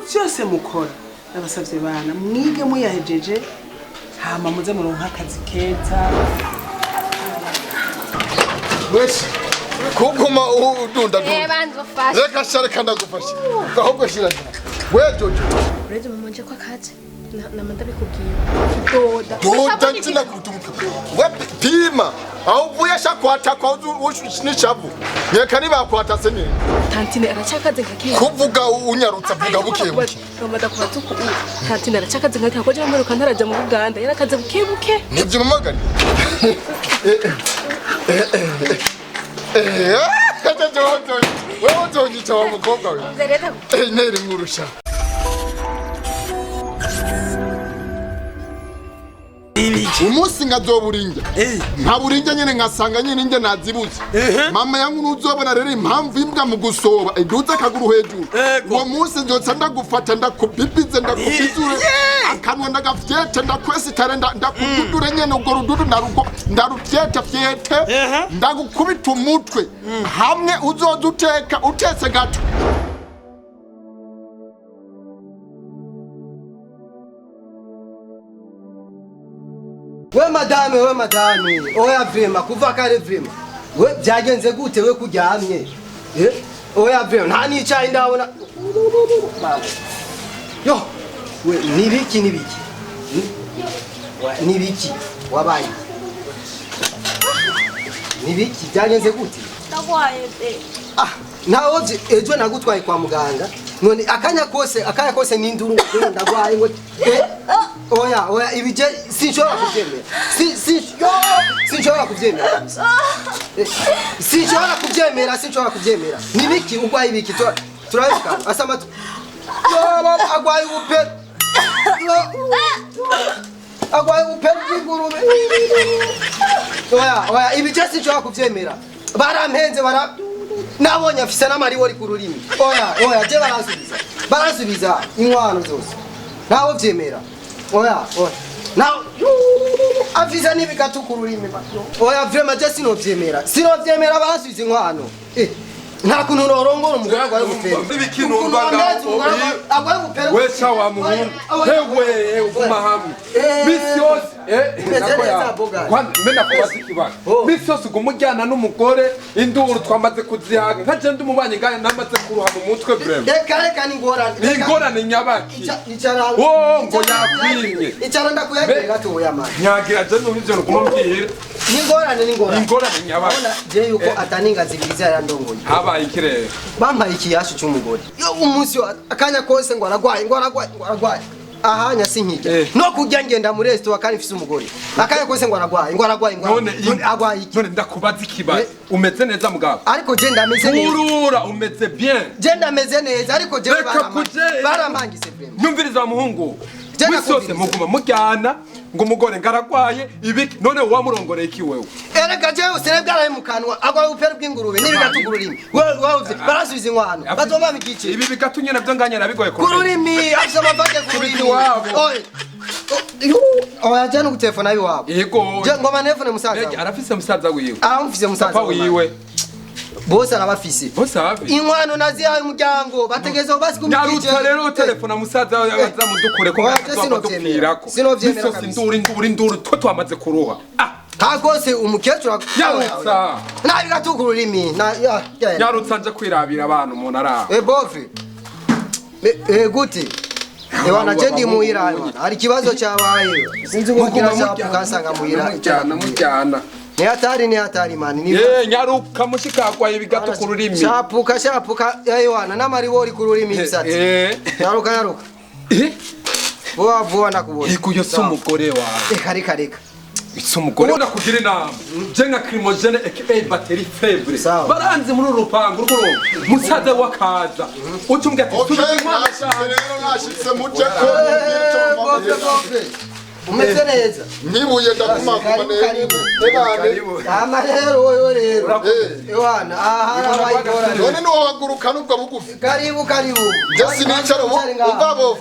byose mukora nabasavye bana mwige muyahejeje hama muze muronka akazi keza wese kuguma udunda bantu fasha reka shareka ndagufasha ahubwo shira wejojo ureze mu monje kwa kaje na mandabikubwiye doda ntina kutumuka we pima aho uvuye shakwata kwa n'ishavu nyeka nibakwata se nini tantine arachakaze ngaki kuvuga unyarutsa vuga bukebuke ngomba kubatuku tantine arachakaze ngaki ko je mperuka ntaraja mu Uganda yarakaze bukebuke nivyo mamagari kata jojo wewe jojo chawa mukobwa we zereta neri ngurusha umunsi ngazoburinja nkaburinja nyene nkasanga nyene nje nazibuze mama yangu nuzobona rero impamvu imbwa mu gusoba iduze akaguru hejuru uwo munsi nzoca ndagufata ndakubibize ndakubizure akanwa ndagafyete ndakwesitare ndakududure nyene urwo rududu ndarufyete fyete ndagukubita umutwe hamwe uzoza uteka utetse gato we madame oya vrema kuva kare vrema we byagenze gute we kuryamye oya vrema nta nicaye ndabona yo we nibiki nibiki wabaye nibiki byagenze gute ndagwaye naho ejo nagutwaye kwa muganga none akanya kose n'induru ndagwaye ngo oya ibije sinshobora kubyemera sinshobora kubyemera nibiki ugwaye ibiki turabika asama agwaye upe bw'ingurube oya ibije sinshobora kubyemera barampenze nabonye afise n'amariwori ku rurimi oya je barasubiza inkwano zose naho vyemera oya naho afise n'ibikatu ku rurimi oya vrema je sinovyemera barasubiza inkwano nta kuntu norongora umugore agwaye ubupere wecha wa muhungu hewe uguma hamwe misi yose mena kubaza ikibazo misi yose uguma ujyana n'umugore induru twamaze kuzihaga nka je ndumubanye ngahe namaze kuruha mu mutwe vrema reka n'ingorane nyabaki ngo yakwimye icara ndakuyagira gatoya mani nyagira je n'ivyo nguma mbwira n'ingorane nyabaki je yuko ataninga zibiriza yarandongoye habaye ikirere bampaye ikiyashu cy'umugore yo umunsi akanya kose ngo aragwaye ahanya sinkijya no kujya ngenda muri restaurant kandi mfise umugore akanya kose ngo aragwaye none ndakubaza ikibazo umeze neza mugabo ariko je ndameze neza urura umeze bien je ndameze neza ariko je baramangise vraiment nyumviriza muhungu wisose muguma mujyana ngo umugore ngaragwaye ibiki none wamurongoreye iki wewe erega je userebwaraye mu kanwa agwaye upera bw'ingurube n'ibigatukururimi wewe barasubiza inkwano bazoma bikice ibi bigatunya navyo nganye nabigoye kururimi afisa amavage kururimi oya je no gutelefona iwabo yego je ngoma telefone musaza arafise musaza wiwe aramufise musaza wiwe bose arabafise inkwano nazihaye umuryango bategeza basi kumikije nyarutsa rero telefona musaza yaza mudukure ko sinopfirako induru two twamaze kuruha kagose umukecuru nyarutsa nabi gatukururimi nyarutsa nje kwirabira abantu umuntu ara bove gute ewana je ndi muhira hari kibazo cyabaye sinzi umukira cyapukasanga muhira mujyana ni hatari mani nyaruka mushikagwaye ibigato ku rurimi shapuka yohana n'amaribori ku rurimi bisatsi nyaruka vuba ndakubona ikuyo se umugore wawe reka isi umugore ubona kugira inama je nka crimogene batterie faible baranze muri urupangu rw'urugo musaza wakaza ucumbwe rero nashitse muje ko umeze neza nibuye ndakumakuma rero yohana abayigora none no waguruka nubwo bugufi karibu jesi nicara ubabo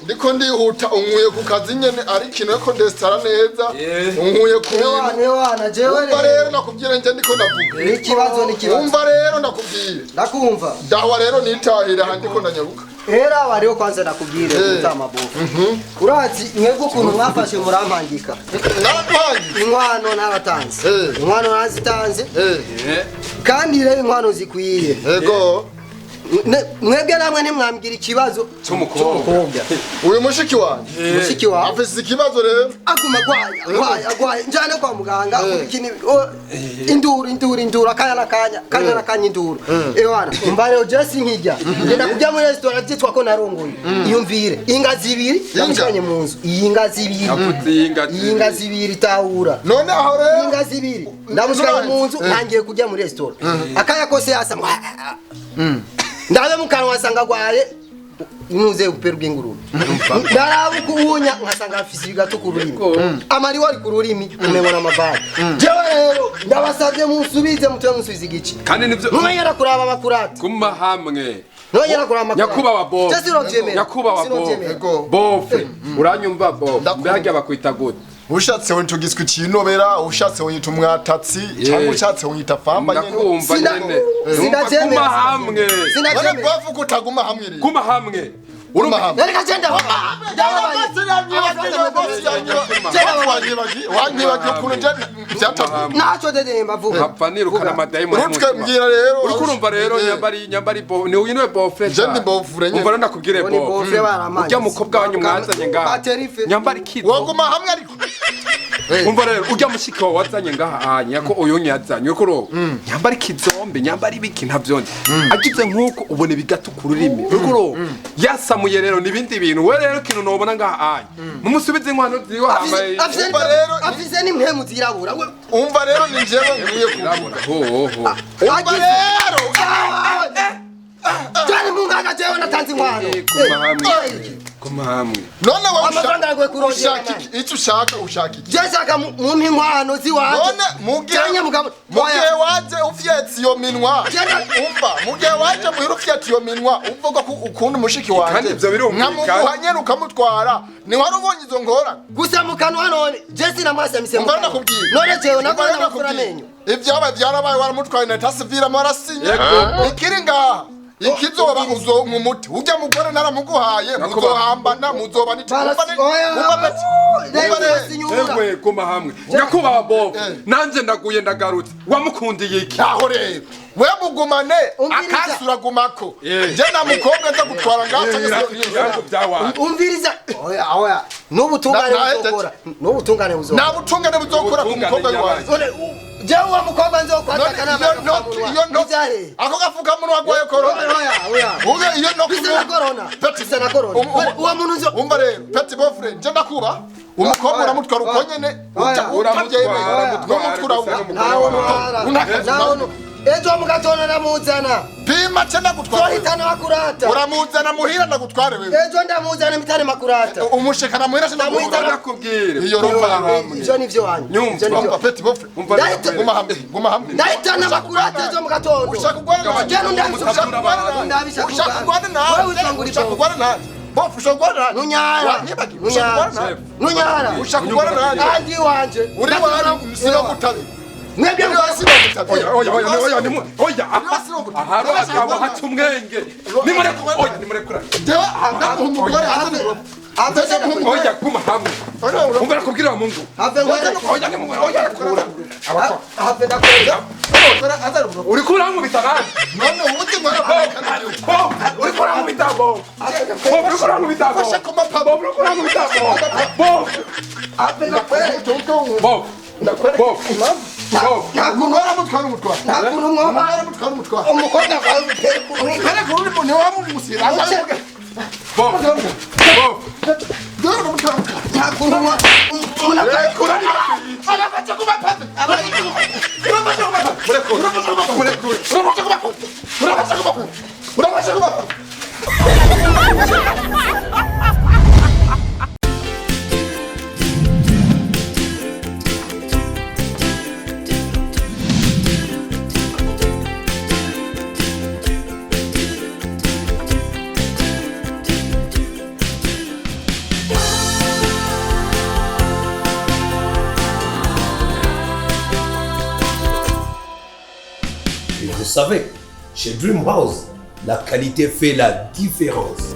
ndiko ndihuta unkuye ku kazi nyene ari kintu ko ndestara neza unkuye ku yohana jewe rero nakubwira nje ndiko ndavuga ikibazo umva rero ndakubwira ndakumva dawa rero nitahira handi ko ndanyaruka era bariho kwanza nakubwire utamabofu urazi mwebwe ukuntu mwafashe murampangika inkwano n'abatanze inkwano nazitanze kandi rero inkwano zikwiye yego mwebwe namwe ntimwambwira ikibazo cy'umukobwa uyu mushiki wanjye mushiki wawe afise ikibazo rero aguma agwaye njane kwa muganga induru akanya induru ewana mbareo jesi nkijya ngenda kujya muri restaurant byitwa ko narongoye iyumvire inga zibiri yamushanye mu nzu inga zibiri tawura none aho rero inga zibiri ndamushanye mu nzu ntangiye kujya muri restaurant akaya kose yasa ndabe mukanwa asanga gwaye inuze uperwa ingurube ndarabukubunya nkasanga afise ibigato ku rurimi amari wari ku rurimi umengo n'amavara jewe rero ndabasabye munsubize mutwe munsubize igice kandi nivyo ntumenyera kuraba abakurata kuma hamwe ntumenyera kuraba abakurata nyakuba bof nyakuba bof uranyumva bof mbega bakwita gute ushatse wonyita ikinobera ushatse wonyita umwatatsi cyangwa ushatse wonyita famba nyene ndakumva nyene sinabyemera kuma hamwe wala bavuga utaguma hamwe rero kuma hamwe uruma hamwe reka genda nacho dede mbavuga hapfa nirukana amadayimoni urutwe mbwira rero urukurumva rero nyambari bo ni uyinwe bofre jendi bofre nyene umva nakubwire bo ujya mukobwa wanyu mwazanye ngaha nyambari kido waguma hamwe ariko umva rero ujya mushiki wawe wazanye ngaha anya ko uyu nyazanye uriko nyambari kizombe nyambari biki ntavyonde agize nkuko ubone bigatukura ururimi uriko yasamuye rero nibindi bintu we rero kintu nobona ngaha anya mumusubize inkwano ziwa hambaye umva rero afise nimwe zirabura umva rero ni jewe nkwiye kurabura ho umva rero Jani mungaga jewe natanze inkwano kuma hamwe none wowe amafaranga yagwe kurongera ushaka iki ushaka iki je shaka mu mpinkwano ziwaje none mugihe waje ufyetse iyo minwa umva mugihe waje muhira ufyetse iyo minwa uvuga ko ukunda umushiki wanje nkamuguhanye ukamutwara ni wari ubonye izo ngora gusa mu kanwa none je sinamwase mise umva ndakubwiye none jewe nagora ndakura amenyo ibyabaye byarabaye waramutwaye na tasivira marasinya ikiri ngaha ikizoba uzo nkumuti ujya mugore naramuguhaye muzohambana muzoba ewe kuma hamwe nyakuba bo nanje ndaguye ndagarutse wamukundiye iki aho rero we mugumane akasura gumako je na mukobwa nza gutwara ngaho umviriza oya n'ubutungane buzokora n'ubutungane buzokora nabutungane buzokora ku mukobwa wawe jewe wa mukobwa nzo kwataka na ako gafuka muntu wagwaye corona ube iyo no bisa na corona uwa muntu nzo umva rero peti boyfriend je ndakuba umukobwa uramutwara uko nyene nawo ejo mugatono namuzana pima cyenda gutwara hitana makurata uramuzana muhira ndagutware wewe ejo ndamuzana mitane makurata umushekana muhira cyenda nakubwire iyo rumva hamwe ivyo nivyo wanyu nyumva peti boyfriend guma hamwe ndahitana makurata ejo mugatondo ushaka kugwana jeno ushaka kugwana nawe bofu shogwana nunyara andi wanje uri wari msino mutabi mwebwe mwasino mutabi oya aharo akaba hatumwenge nimurekura dewa hanga umugore oya kuma hamwe umbera kubwira Mungu oya kura uri kura mu bitabana none ubuti mwana uri kura mu bitabo uri kura mu bitabo fasha kuma pabo uri kura mu bitabo apena kwere bo nakunora mutwara umutwara nakunora mutwara umutwara umukobwa kwawe utere kuri ni wamusira dore mutwara nakunwa kura anabacha kubapaza Vous savez, chez Dream House, La qualité fait la différence.